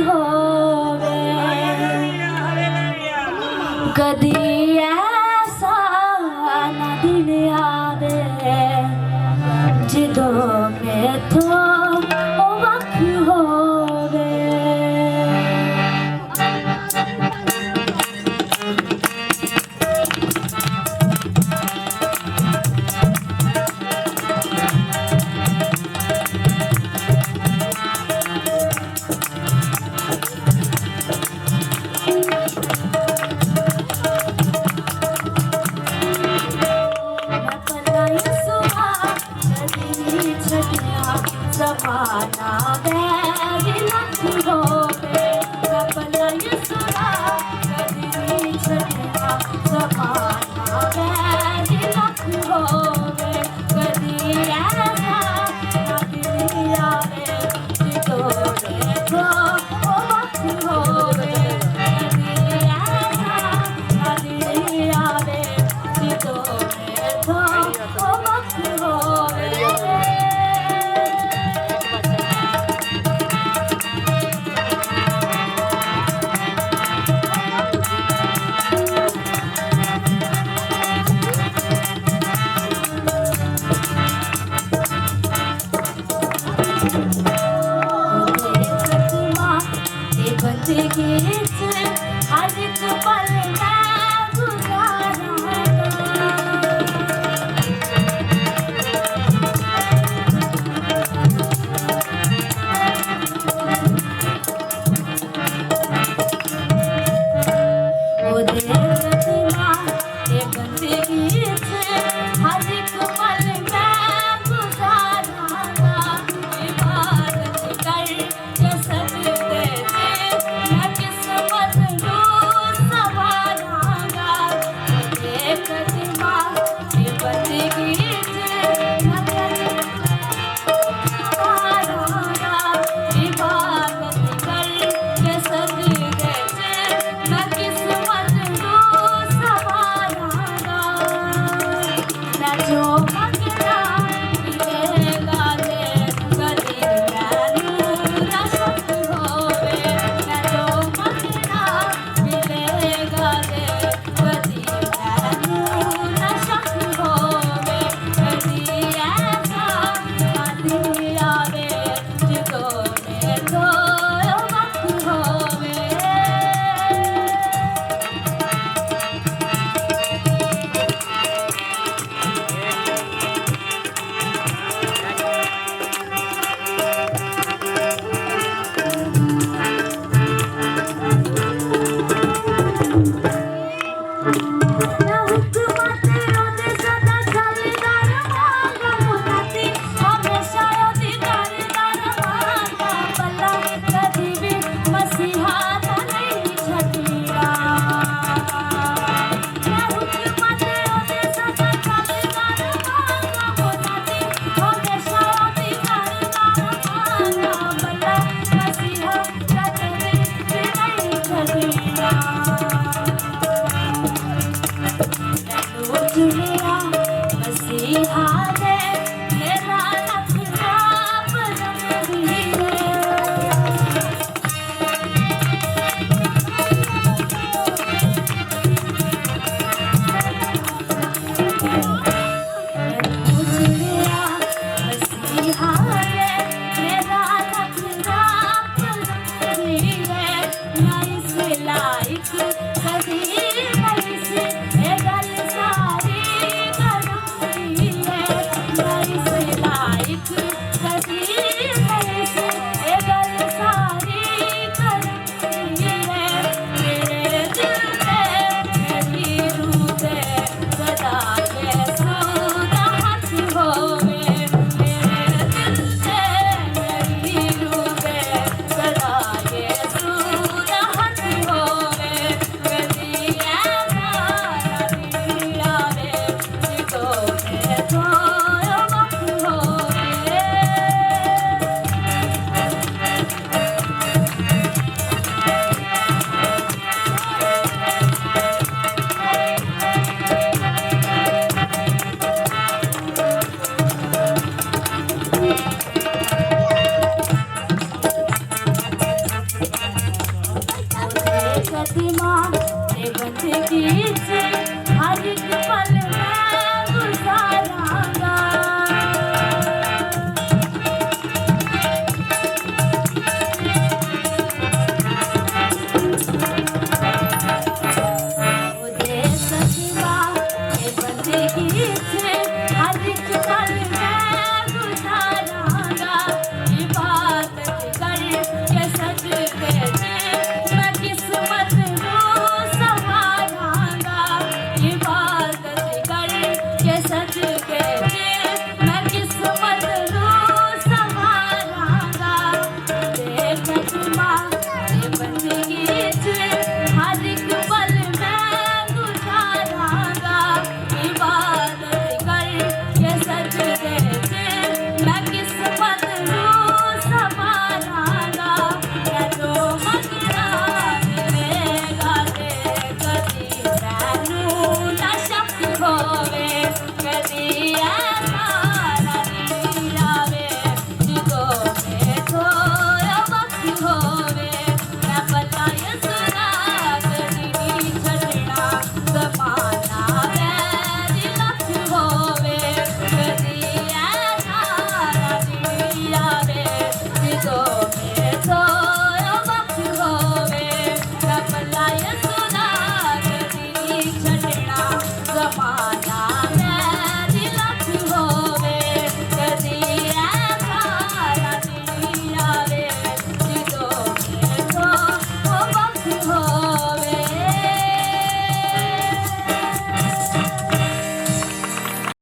होवे कदी ऐसा ना दिन आवे जिदों मैथों ओ वख होवे ज़माना बैरी लख होवे अपना यसरा कदी छड़िया ज़माना बैरी लख होवे कदी ऐसा ना दिन आवे जिदों मैथों ओ वख होवे कदी ऐसा ना दिन आवे जिदों मैथों ओ वख होवे जिंदगी से हर एक पल मैं गुजारा वो देखना ये बंदगी से हर एक पल मैं गुजारा इबादत कर जसद तेरे मैं किस्मत लूं सवारा प्रतिमा ते बंदगी से हर एक पल मैं गुजारांगा। ओदे प्रतिमा ते बंदगी से हर एक पल मैं गुजारांगा। इबादत कर के सजदे मैं किस्मत रू संवारांगा। इबादत कर के सजदे मैं किस्मत रू संवारांगा। ते प्रतिमा ते बंदगी से हर एक पल मैं गुजारांगा। इबादत कर के सजदे मैं किस्मत रू संवारांगा। जो मगरा मिलेगा ते कदी मैनू ना शक होवे। कदी ऐसा ना नींद आवे जदों मैं थोड़ा वक्त होवे। मैं भला